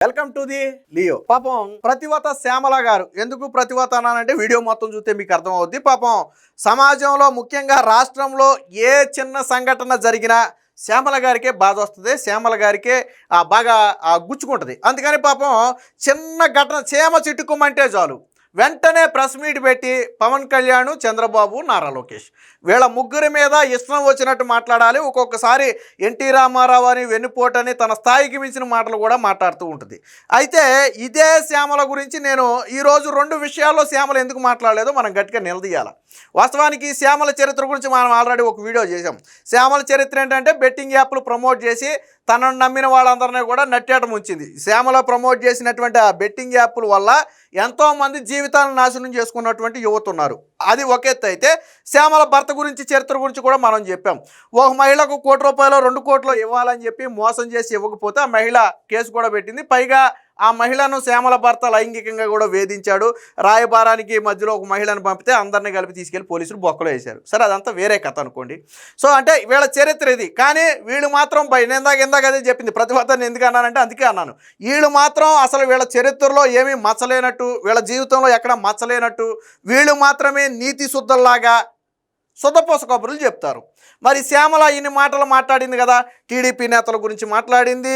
Welcome to the Leo. పాపం ప్రతివత శ్యామల గారు, ఎందుకు ప్రతివత అన్నానంటే వీడియో మొత్తం చూస్తే మీకు అర్థమవుద్ది. పాపం సమాజంలో ముఖ్యంగా రాష్ట్రంలో ఏ చిన్న సంఘటన జరిగినా శ్యామల గారికే బాధ వస్తుంది, శ్యామల గారికే బాగా గుచ్చుకుంటుంది. అందుకని పాపం చిన్న ఘటన చీమ చిట్టుకోమంటే చాలు వెంటనే ప్రెస్ మీట్ పెట్టి పవన్ కళ్యాణ్, చంద్రబాబు, నారా లోకేష్ వీళ్ళ ముగ్గురి మీద ఇష్టం వచ్చినట్టు మాట్లాడాలి. ఒక్కొక్కసారి ఎన్టీ రామారావు అని, వెన్నుపోటని తన స్థాయికి మించిన మాటలు కూడా మాట్లాడుతూ ఉంటుంది. అయితే ఇదే శ్యామల గురించి నేను ఈరోజు రెండు విషయాల్లో శ్యామల ఎందుకు మాట్లాడలేదో మనం గట్టిగా నిలదీయాలి. వాస్తవానికి శ్యామల చరిత్ర గురించి మనం ఆల్రెడీ ఒక వీడియో చేసాం. శ్యామల చరిత్ర ఏంటంటే బెట్టింగ్ యాప్లు ప్రమోట్ చేసి తనను నమ్మిన వాళ్ళందరినీ కూడా నట్టేట ముంచింది. శ్యామల ప్రమోట్ చేసినటువంటి ఆ బెట్టింగ్ యాప్ల వల్ల ఎంతోమంది జీవితాలను నాశనం చేసుకున్నటువంటి యువత ఉన్నారు. అది ఒక ఎత్తు అయితే శ్యామల భర్త గురించి చరిత్ర గురించి కూడా మనం చెప్పాం. ఒక మహిళకు ₹1 కోటి 2 కోట్లు ఇవ్వాలని చెప్పి మోసం చేసి ఇవ్వకపోతే ఆ మహిళ కేసు కూడా పెట్టింది. పైగా ఆ మహిళను శ్యామల భర్త లైంగికంగా కూడా వేధించాడు. రాయబారానికి మధ్యలో ఒక మహిళను పంపితే అందరినీ కలిపి తీసుకెళ్లి పోలీసులు బొక్కలో వేశారు. సరే, అదంతా వేరే కథ అనుకోండి. సో అంటే వీళ్ళ చరిత్ర ఇది. కానీ వీళ్ళు మాత్రం ఇందాక అదే చెప్పింది, ప్రతిభటన ఎందుకు అన్నానంటే అందుకే అన్నాను. వీళ్ళు మాత్రం అసలు వీళ్ళ చరిత్రలో ఏమీ మచ్చలేనట్టు, వీళ్ళ జీవితంలో ఎక్కడ మచ్చలేనట్టు, వీళ్ళు మాత్రమే నీతి శుద్ధల్లాగా శుద్ధపోస కబుర్లు చెప్తారు. మరి శ్యామల ఇన్ని మాటలు మాట్లాడింది కదా, టీడీపీ నేతల గురించి మాట్లాడింది,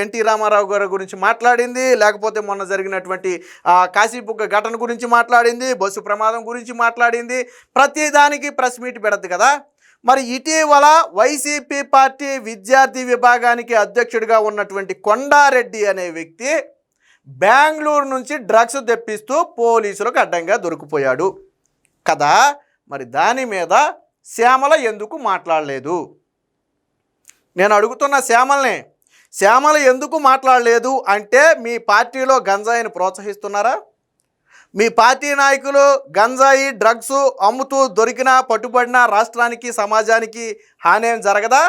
ఎన్టీ రామారావు గారి గురించి మాట్లాడింది, లేకపోతే మొన్న జరిగినటువంటి కాశీబుగ్గ ఘటన గురించి మాట్లాడింది, బస్సు ప్రమాదం గురించి మాట్లాడింది. ప్రతిదానికి ప్రెస్ మీట్ పెడద్దు కదా. మరి ఇటీవల వైసీపీ పార్టీ విద్యార్థి విభాగానికి అధ్యక్షుడిగా ఉన్నటువంటి కొండారెడ్డి అనే వ్యక్తి బెంగళూరు నుంచి డ్రగ్స్ తెప్పిస్తూ పోలీసులకు అడ్డంగా దొరికిపోయాడు కదా. మరి దాని మీద శ్యామల ఎందుకు మాట్లాడలేదు? నేను అడుగుతున్న శ్యామల ఎందుకు మాట్లాడలేదు అంటే, మీ పార్టీలో గంజాయిని ప్రోత్సహిస్తున్నారా? మీ పార్టీ నాయకులు గంజాయి డ్రగ్స్ అమ్ముతూ దొరికినా పట్టుబడినా రాష్ట్రానికి సమాజానికి హాని ఏం జరగదా?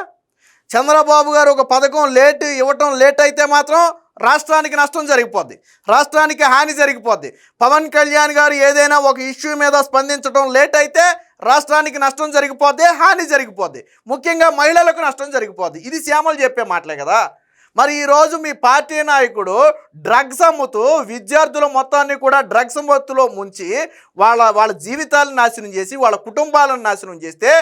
చంద్రబాబు గారు ఒక పథకం ఇవ్వటం లేట్ అయితే మాత్రం రాష్ట్రానికి నష్టం జరిగిపోద్ది, రాష్ట్రానికి హాని జరిగిపోద్ది. పవన్ కళ్యాణ్ గారు ఏదైనా ఒక ఇష్యూ మీద స్పందించడం లేట్ అయితే రాష్ట్రానికి నష్టం జరిగిపోద్ది, హాని జరిగిపోద్ది, ముఖ్యంగా మహిళలకు నష్టం జరిగిపోద్ది. ఇది శ్యామలు చెప్పే మాటలే కదా. మరి ఈరోజు మీ పార్టీ నాయకుడు డ్రగ్స్ అమ్ముతూ విద్యార్థుల మొత్తాన్ని కూడా డ్రగ్స్ మత్తులో ముంచి వాళ్ళ జీవితాలను నాశనం చేసి వాళ్ళ కుటుంబాలను నాశనం చేస్తే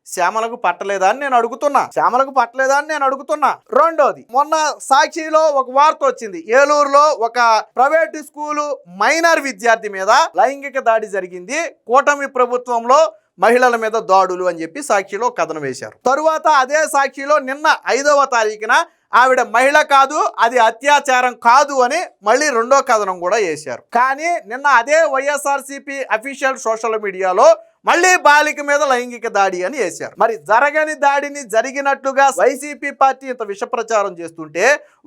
శ్యామలకు పట్టలేదా అని నేను అడుగుతున్నా. రెండోది, మొన్న సాక్షిలో ఒక వార్త వచ్చింది. ఏలూరులో ఒక ప్రైవేటు స్కూలు మైనర్ విద్యార్థి మీద లైంగిక దాడి జరిగింది, కూటమి ప్రభుత్వంలో మహిళల మీద దాడులు అని చెప్పి సాక్షిలో కథనం వేశారు. తరువాత అదే సాక్షిలో నిన్న 5వ తారీఖున ఆవిడ మహిళ కాదు, అది అత్యాచారం కాదు అని మళ్ళీ రెండో కథనం కూడా వేశారు. కానీ నిన్న అదే వైఎస్ఆర్సీపీ అఫీషియల్ సోషల్ మీడియాలో మళ్ళీ బాలిక మీద లైంగిక దాడి అని వేశారు. మరి జరగని దాడిని జరిగినట్లుగా వైసీపీ పార్టీ ఇంత విష ప్రచారం చేస్తుంటే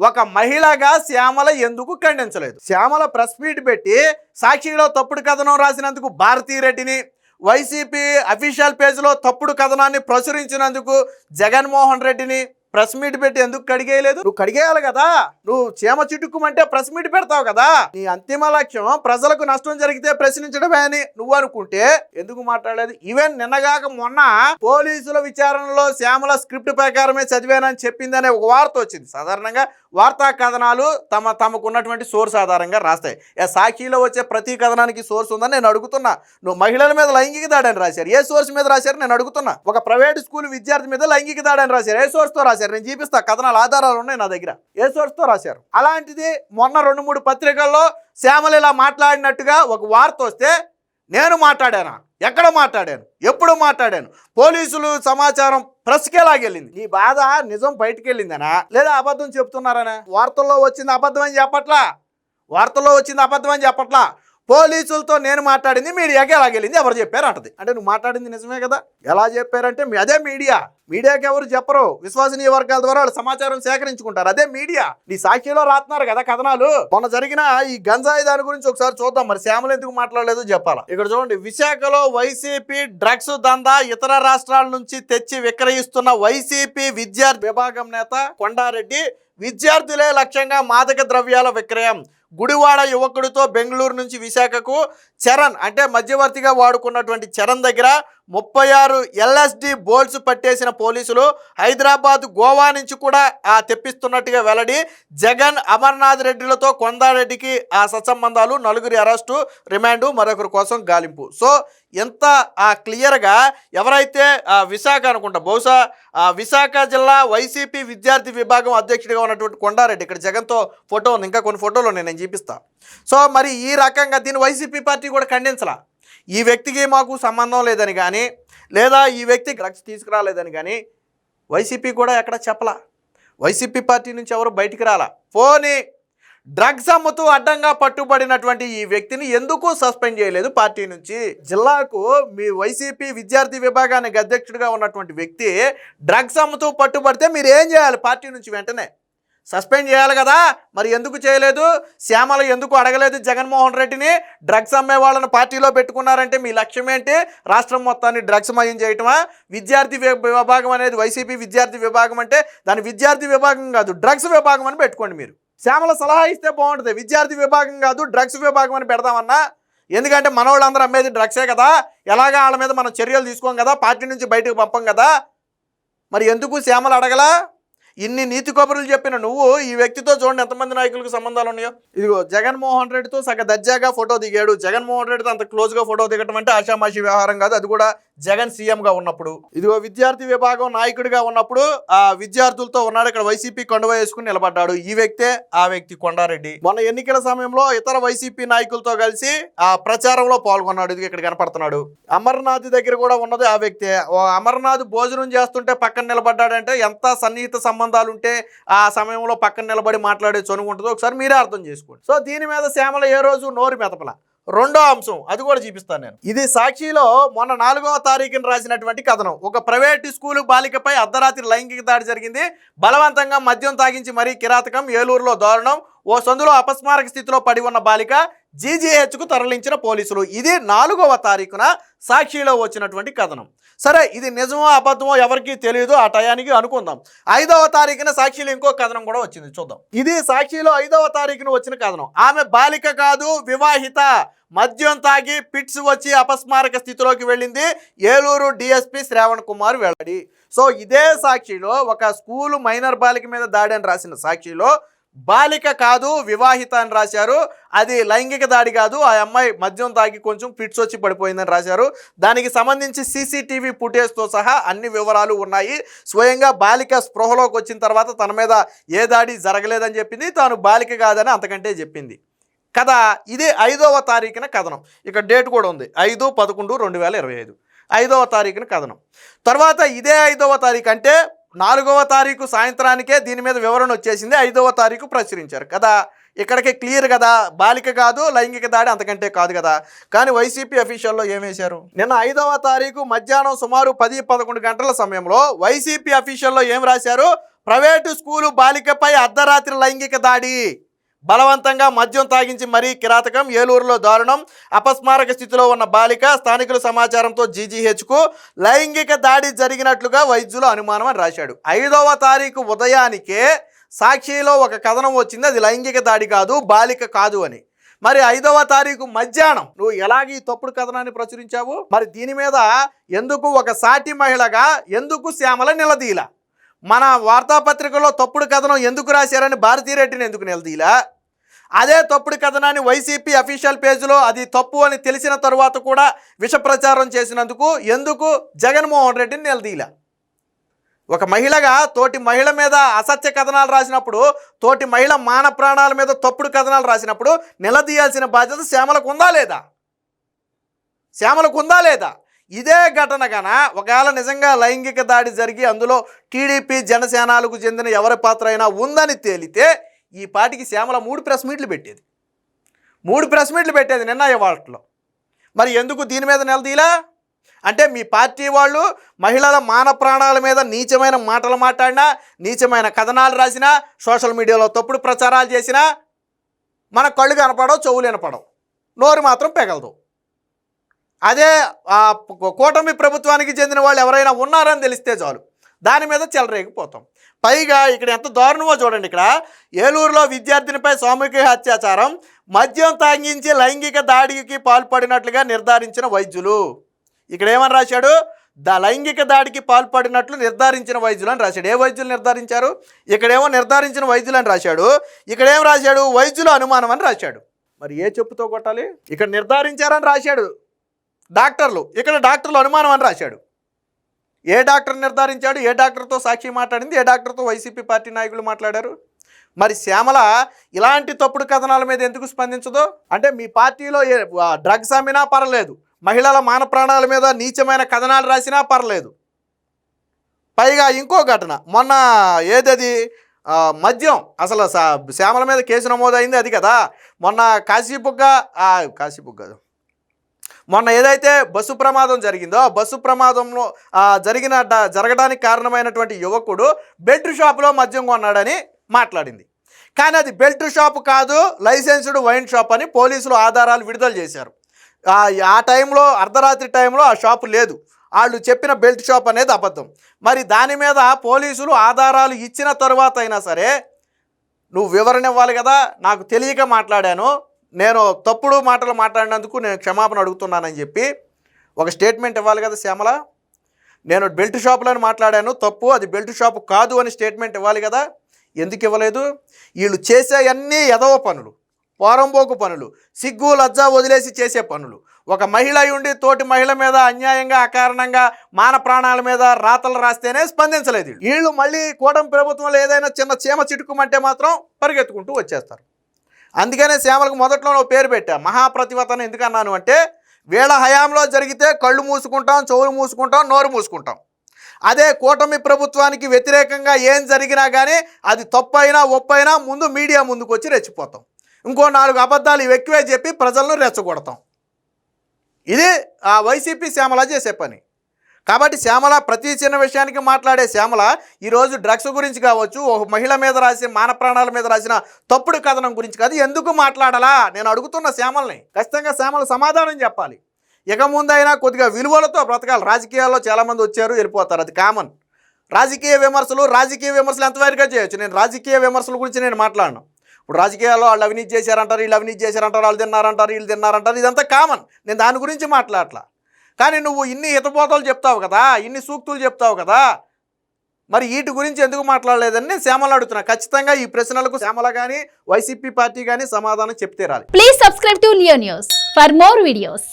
ఒక మహిళగా శ్యామల ఎందుకు ఖండించలేదు? శ్యామల ప్రెస్ మీట్ పెట్టి సాక్షిలో తప్పుడు కథనం రాసినందుకు భారతీరెడ్డిని, వైసీపీ అఫీషియల్ పేజ్లో తప్పుడు కథనాన్ని ప్రచురించినందుకు జగన్మోహన్ రెడ్డిని ప్రెస్ మీట్ పెట్టి ఎందుకు కడిగేయలేదు? నువ్వు కడిగేయాలి కదా. నువ్వు చీమ చిట్టుకుమంటే ప్రెస్ మీట్ పెడతావు కదా. నీ అంతిమ లక్ష్యం ప్రజలకు నష్టం జరిగితే ప్రశ్నించడమే అని నువ్వు అనుకుంటే ఎందుకు మాట్లాడలేదు? ఈవెన్ నిన్నగాక మొన్న పోలీసుల విచారణలో శ్యామల స్క్రిప్ట్ ప్రకారమే చదివానని చెప్పిందనే ఒక వార్త వచ్చింది. సాధారణంగా వార్తా కథనాలు తమకు ఉన్నటువంటి సోర్స్ ఆధారంగా రాస్తాయి. సాక్షిలో వచ్చే ప్రతి కథనానికి సోర్స్ ఉందని నేను అడుగుతున్నా. నువ్వు మహిళల మీద లైంగిక దాడి అని రాశారు, ఏ సోర్స్ మీద రాశారు నేను అడుగుతున్నా. ఒక ప్రైవేట్ స్కూల్ విద్యార్థి మీద లైంగిక దాడి అని రాశారు, ఏ సోర్స్ తో రాశారు? నేను చూపిస్తా, కథనాల ఆధారాలు ఉన్నాయి నా దగ్గర, ఏ సోర్స్ తో రాశారు. అలాంటిది మొన్న 2-3 పత్రికల్లో శ్యామల ఇలా మాట్లాడినట్టుగా ఒక వార్త వస్తే నేను మాట్లాడానా? ఎక్కడ మాట్లాడాను? ఎప్పుడు మాట్లాడాను? పోలీసులు సమాచారం ప్రెస్కే లాగెళ్ళింది. నీ బాధ నిజం బయటికి వెళ్ళిందనా లేదా అబద్ధం చెప్తున్నారనా? వార్తల్లో వచ్చింది అబద్ధం అని చెప్పట్లా, పోలీసులతో నేను మాట్లాడింది మీడియాకి ఎలాగెళ్ళింది ఎవరు చెప్పారు అంటది. అంటే నువ్వు మాట్లాడింది నిజమే కదా. ఎలా చెప్పారంటే అదే మీడియాకి ఎవరు చెప్పరు, విశ్వసనీయ వర్గాల ద్వారా వాళ్ళు సమాచారం సేకరించుకుంటారు, అదే మీడియా. నీ సాక్షిలో రాస్తున్నారు కదా కథనాలు. మొన్న జరిగిన ఈ గంజాయి దాని గురించి ఒకసారి చూద్దాం. మరి శ్యామల ఎందుకు మాట్లాడలేదు చెప్పాలా. ఇక్కడ చూడండి, విశాఖలో వైసీపీ డ్రగ్స్ దందా ఇతర రాష్ట్రాల నుంచి తెచ్చి విక్రయిస్తున్న వైసీపీ విద్యార్థి విభాగం నేత కొండారెడ్డి, విద్యార్థులే లక్ష్యంగా మాదక ద్రవ్యాల విక్రయం. గుడివాడ యువకుడితో బెంగళూరు నుంచి విశాఖకు చరణ్ అంటే మధ్యవర్తిగా వాడుకున్నటువంటి చరణ్ దగ్గర 36 LSD బోల్ట్స్ పట్టేసిన పోలీసులు హైదరాబాద్ గోవా నుంచి కూడా తెప్పిస్తున్నట్టుగా వెల్లడి. జగన్ అమర్నాథ్ రెడ్డిలతో కొందారెడ్డికి సత్సంబంధాలు, 4 అరెస్టు, రిమాండు, మరొకరి కోసం గాలింపు. సో ఎంత క్లియర్గా ఎవరైతే విశాఖ అనుకుంటా, బహుశా విశాఖ జిల్లా వైసీపీ విద్యార్థి విభాగం అధ్యక్షుడిగా ఉన్నటువంటి కొండారెడ్డి, ఇక్కడ జగన్తో ఫోటో ఉంది, ఇంకా కొన్ని ఫోటోలు నేను చూపిస్తాను. సో మరి ఈ రకంగా దీన్ని వైసీపీ పార్టీ కూడా ఖండించలా. ఈ వ్యక్తికి మాకు సంబంధం లేదని కానీ, లేదా ఈ వ్యక్తి డ్రగ్స్ తీసుకురాలేదని కానీ వైసీపీ కూడా ఎక్కడ చెప్పలా. వైసీపీ పార్టీ నుంచి ఎవరు బయటికి రాలా. పోనీ డ్రగ్స్ అమ్ముతూ అడ్డంగా పట్టుబడినటువంటి ఈ వ్యక్తిని ఎందుకు సస్పెండ్ చేయలేదు పార్టీ నుంచి? జిల్లాకు మీ వైసీపీ విద్యార్థి విభాగానికి అధ్యక్షుడిగా ఉన్నటువంటి వ్యక్తి డ్రగ్స్ అమ్ముతూ పట్టుబడితే మీరు ఏం చేయాలి? పార్టీ నుంచి వెంటనే సస్పెండ్ చేయాలి కదా. మరి ఎందుకు చేయలేదు? శ్యామల ఎందుకు అడగలేదు జగన్మోహన్ రెడ్డిని? డ్రగ్స్ అమ్మే వాళ్ళని పార్టీలో పెట్టుకున్నారంటే మీ లక్ష్యం ఏంటి? రాష్ట్రం మొత్తాన్ని డ్రగ్స్ మయం చేయటమా? విద్యార్థి విభాగం అనేది వైసీపీ విద్యార్థి విభాగం అంటే దాని విద్యార్థి విభాగం కాదు, డ్రగ్స్ విభాగం అని పెట్టుకోండి. మీరు శ్యామల సలహా ఇస్తే బాగుంటుంది. విద్యార్థి విభాగం కాదు, డ్రగ్స్ విభాగం అని పెడదామన్నా. ఎందుకంటే మనవాళ్ళందరూ అమ్మేది డ్రగ్సే కదా, ఎలాగా వాళ్ళ మీద మనం చర్యలు తీసుకోం కదా, పార్టీ నుంచి బయటకు పంపం కదా. మరి ఎందుకు శ్యామల అడగలా? ఇన్ని నీతి కబుర్లు చెప్పిన నువ్వు ఈ వ్యక్తితో చూడండి ఎంతమంది నాయకులకు సంబంధాలు ఉన్నాయో. ఇదిగో జగన్మోహన్ రెడ్డితో సగ దర్జాగా ఫోటో దిగాడు. జగన్మోహన్ రెడ్డితో అంత క్లోజ్గా ఫోటో దిగటం అంటే ఆషామాషి వ్యవహారం కాదు, అది కూడా జగన్ సీఎంగా ఉన్నప్పుడు. ఇదిగో విద్యార్థి విభాగం నాయకుడిగా ఉన్నప్పుడు విద్యార్థులతో ఉన్నాడు. ఇక్కడ వైసీపీ కండువా వేసుకుని నిలబడ్డాడు. ఈ వ్యక్తే ఆ వ్యక్తి కొండారెడ్డి. మొన్న ఎన్నికల సమయంలో ఇతర వైసీపీ నాయకులతో కలిసి ప్రచారంలో పాల్గొన్నాడు. ఇది ఇక్కడ కనపడుతున్నాడు. అమర్నాథ్ దగ్గర కూడా ఉన్నది ఆ వ్యక్తే. అమర్నాథ్ భోజనం చేస్తుంటే పక్కన నిలబడ్డాడంటే ఎంత సన్నిహిత సంబంధాలు ఉంటే ఆ సమయంలో పక్కన నిలబడి మాట్లాడే చనుగుంటుందో ఒకసారి మీరే అర్థం చేసుకోండి. సో దీని మీద శ్యామల ఏ రోజు నోరు మెతపల. రెండో అంశం అది కూడా చూపిస్తాను నేను. ఇది సాక్షిలో మొన్న 4వ తారీఖున రాసినటువంటి కథనం. ఒక ప్రైవేటు స్కూలు బాలికపై అర్ధరాత్రి లైంగిక దాడి జరిగింది. బలవంతంగా మద్యం తాగించి మరీ కిరాతకం, ఏలూరులో దారుణం. ఓ సందులో అపస్మారక స్థితిలో పడి ఉన్న బాలిక జీజీహెచ్కు తరలించిన పోలీసులు. ఇది 4వ తారీఖున సాక్షిలో వచ్చినటువంటి కథనం. సరే ఇది నిజమో అబద్ధమో ఎవరికీ తెలియదు, ఆ టయానికి అనుకుందాం. 5వ తారీఖున సాక్షిలో ఇంకో కథనం కూడా వచ్చింది, చూద్దాం. ఇది సాక్షిలో 5వ తారీఖున వచ్చిన కథనం. ఆమె బాలిక కాదు, వివాహిత. మద్యం తాగి పిట్స్ వచ్చి అపస్మారక స్థితిలోకి వెళ్ళింది. ఏలూరు డిఎస్పీ శ్రావణ్ కుమార్ వెల్లడి. సో ఇదే సాక్షిలో ఒక స్కూలు మైనర్ బాలిక మీద దాడి అని రాసిన సాక్షిలో బాలిక కాదు వివాహిత అని రాశారు. అది లైంగిక దాడి కాదు, ఆ అమ్మాయి మద్యం తాగి కొంచెం ఫిట్స్ వచ్చి పడిపోయిందని రాశారు. దానికి సంబంధించి సీసీటీవీ ఫుటేజ్తో సహా అన్ని వివరాలు ఉన్నాయి. స్వయంగా బాలిక స్పృహలోకి వచ్చిన తర్వాత తన మీద ఏ దాడి జరగలేదని చెప్పింది, తాను బాలిక కాదని అంతకంటే చెప్పింది కదా. ఇది 5వ తారీఖున కథనం. ఇక్కడ డేట్ కూడా ఉంది, 5/11/2025. 5వ తారీఖున కథనం. తర్వాత ఇదే 5వ తారీఖు అంటే 4వ తారీఖు సాయంత్రానికే దీని మీద వివరణ వచ్చేసింది. 5వ తారీఖు ప్రచురించారు కదా. ఇక్కడికి క్లియర్ కదా, బాలిక కాదు లైంగిక దాడి అంతకంటే కాదు కదా. కానీ వైసీపీ అఫీషియల్లో ఏం వేశారు? నిన్న 5వ తారీఖు మధ్యాహ్నం సుమారు 10-11 గంటల సమయంలో వైసీపీ అఫీషియల్లో ఏం రాశారు? ప్రైవేటు స్కూలు బాలికపై అర్ధరాత్రి లైంగిక దాడి, బలవంతంగా మద్యం తాగించి మరీ కిరాతకం, ఏలూరులో దారుణం, అపస్మారక స్థితిలో ఉన్న బాలిక, స్థానికుల సమాచారంతో జీజీహెచ్కు లైంగిక దాడి జరిగినట్లుగా వైద్యుల అనుమానం అని రాశాడు. 5వ తారీఖు ఉదయానికే సాక్షిలో ఒక కథనం వచ్చింది, అది లైంగిక దాడి కాదు, బాలిక కాదు అని. మరి 5వ తారీఖు మధ్యాహ్నం నువ్వు ఎలాగ ఈ తప్పుడు కథనాన్ని ప్రచురించావు? మరి దీని మీద ఎందుకు ఒక సాటి మహిళగా ఎందుకు శ్యామల నిలదీలా? మన వార్తాపత్రికలో తప్పుడు కథనం ఎందుకు రాశారని భారతీరెడ్డిని ఎందుకు నిలదీలా? అదే తప్పుడు కథనాన్ని వైసీపీ అఫీషియల్ పేజ్లో అది తప్పు అని తెలిసిన తరువాత కూడా విష ప్రచారం చేసినందుకు ఎందుకు జగన్మోహన్ రెడ్డిని నిలదీలా? ఒక మహిళగా తోటి మహిళ మీద అసత్య కథనాలు రాసినప్పుడు, తోటి మహిళ మాన ప్రాణాల మీద తప్పుడు కథనాలు రాసినప్పుడు నిలదీయాల్సిన బాధ్యత శ్యామలకు ఉందా లేదా? శ్యామలకు ఉందా లేదా? ఇదే ఘటన గన ఒకవేళ నిజంగా లైంగిక దాడి జరిగి అందులో టీడీపీ జనసేనలకు చెందిన ఎవరి పాత్ర అయినా ఉందని తేలితే ఈ పాటికి శ్యామల 3 ప్రెస్ మీట్లు పెట్టేది. 3 ప్రెస్ మీట్లు పెట్టేది నిన్న ఇవాళలో. మరి ఎందుకు దీని మీద నిలదీలా? అంటే మీ పార్టీ వాళ్ళు మహిళల మాన ప్రాణాల మీద నీచమైన మాటలు మాట్లాడినా, నీచమైన కథనాలు రాసినా, సోషల్ మీడియాలో తప్పుడు ప్రచారాలు చేసినా మన కళ్ళు కనపడవు, చెవులు వినపడవు, నోరు మాత్రం పెగలదు. అదే కూటమి ప్రభుత్వానికి చెందిన వాళ్ళు ఎవరైనా ఉన్నారని తెలిస్తే చాలు దాని మీద చెలరేగిపోతాం. పైగా ఇక్కడ ఎంత దారుణమో చూడండి. ఇక్కడ ఏలూరులో విద్యార్థినిపై సామూహిక అత్యాచారం, మద్యం తాగించి లైంగిక దాడికి పాల్పడినట్లుగా నిర్ధారించిన వైద్యులు. ఇక్కడ ఏమని రాశాడు? లైంగిక దాడికి పాల్పడినట్లు నిర్ధారించిన వైద్యులు అని రాశాడు. ఏ వైద్యులు నిర్ధారించారు? ఇక్కడేమో నిర్ధారించిన వైద్యులు అని రాశాడు, ఇక్కడేం రాశాడు? వైద్యుల అనుమానం అని రాశాడు. మరి ఏ చెప్పుతో కొట్టాలి? ఇక్కడ నిర్ధారించారని రాశాడు డాక్టర్లు, ఇక్కడ డాక్టర్లు అనుమానం అని రాశాడు. ఏ డాక్టర్ నిర్ధారించాడు? ఏ డాక్టర్తో సాక్షి మాట్లాడింది? ఏ డాక్టర్తో వైసీపీ పార్టీ నాయకులు మాట్లాడారు? మరి శ్యామల ఇలాంటి తప్పుడు కథనాల మీద ఎందుకు స్పందించదు? అంటే మీ పార్టీలో డ్రగ్స్ అమ్మినా పర్లేదు, మహిళల మాన ప్రాణాల మీద నీచమైన కథనాలు రాసినా పర్లేదు. పైగా ఇంకో ఘటన మొన్న ఏదది మద్యం, అసలు శ్యామల మీద కేసు నమోదైంది అది కదా. మొన్న కాశీబుగ్గ మొన్న ఏదైతే బస్సు ప్రమాదం జరిగిందో ఆ బస్సు ప్రమాదంలో జరగడానికి కారణమైనటువంటి యువకుడు బెల్ట్ షాపులో మద్యం కొన్నాడని మాట్లాడింది. కానీ అది బెల్ట్ షాపు కాదు, లైసెన్స్డ్ వైన్ షాప్ అని పోలీసులు ఆధారాలు విడుదల చేశారు. ఆ టైంలో అర్ధరాత్రి టైంలో ఆ షాపు లేదు, వాళ్ళు చెప్పిన బెల్ట్ షాప్ అనేది అబద్ధం. మరి దాని మీద పోలీసులు ఆధారాలు ఇచ్చిన తరువాత అయినా సరే నువ్వు వివరణ ఇవ్వాలి కదా. నాకు తెలియక మాట్లాడాను, నేను తప్పుడు మాటలు మాట్లాడినందుకు నేను క్షమాపణ అడుగుతున్నానని చెప్పి ఒక స్టేట్మెంట్ ఇవ్వాలి కదా శ్యామల. నేను బెల్ట్ షాపులో మాట్లాడాను, తప్పు, అది బెల్ట్ షాపు కాదు అని స్టేట్మెంట్ ఇవ్వాలి కదా. ఎందుకు ఇవ్వలేదు? వీళ్ళు చేసేవన్నీ ఎదవ పనులు, పోరంబోకు పనులు, సిగ్గు లజ్జా వదిలేసి చేసే పనులు. ఒక మహిళ ఉండి తోటి మహిళ మీద అన్యాయంగా అకారణంగా మాన ప్రాణాల మీద రాతలు రాస్తేనే స్పందించలేదు. వీళ్ళు మళ్ళీ కూటమి ప్రభుత్వంలో ఏదైనా చిన్న చీమ చిటుకుమంటే మాత్రం పరిగెత్తుకుంటూ వచ్చేస్తారు. అందుకనే శ్యామలకు మొదట్లో పేరు పెట్టా మహాప్రతివతను. ఎందుకన్నాను అంటే వీళ్ళ హయాంలో జరిగితే కళ్ళు మూసుకుంటాం, చెవులు మూసుకుంటాం, నోరు మూసుకుంటాం. అదే కూటమి ప్రభుత్వానికి వ్యతిరేకంగా ఏం జరిగినా కానీ అది తప్పైనా ఒప్పైనా ముందు మీడియా ముందుకు వచ్చి రెచ్చిపోతాం, ఇంకో 4 అబద్ధాలు ఎక్కువే చెప్పి ప్రజలను రెచ్చగొడతాం. ఇది ఆ వైసీపీ శ్యామల చేసే పని. కాబట్టి శ్యామల ప్రతి చిన్న విషయానికి మాట్లాడే శ్యామల ఈరోజు డ్రగ్స్ గురించి కావచ్చు, ఒక మహిళ మీద రాసిన మాన ప్రాణాల మీద రాసిన తప్పుడు కథనం గురించి కాదు, ఎందుకు మాట్లాడాలా నేను అడుగుతున్న శ్యామల్ని. ఖచ్చితంగా శ్యామల సమాధానం చెప్పాలి. ఇక ముందైనా కొద్దిగా విలువలతో బ్రతకాలి. రాజకీయాల్లో చాలామంది వచ్చారు వెళ్ళిపోతారు, అది కామన్. రాజకీయ విమర్శలు ఎంతవరకు చేయొచ్చు. నేను రాజకీయ విమర్శల గురించి నేను మాట్లాడను. ఇప్పుడు రాజకీయాల్లో వాళ్ళు అవినీతి చేశారంటారు, వీళ్ళు అవినీతి చేశారంటారు, వాళ్ళు తిన్నారంటారు, వీళ్ళు తిన్నారంటారు, ఇదంతా కామన్. నేను దాని గురించి మాట్లాడలా. కానీ నువ్వు ఇన్ని హితబోధలు చెప్తావు కదా, ఇన్ని సూక్తులు చెప్తావు కదా, మరి వీటి గురించి ఎందుకు మాట్లాడలేదని నేను శ్యామల అడుగుతున్నా. ఖచ్చితంగా ఈ ప్రశ్నలకు శ్యామల కానీ వైసీపీ పార్టీ కానీ సమాధానం చెప్తే రాలి. Please subscribe to Leo news for more videos.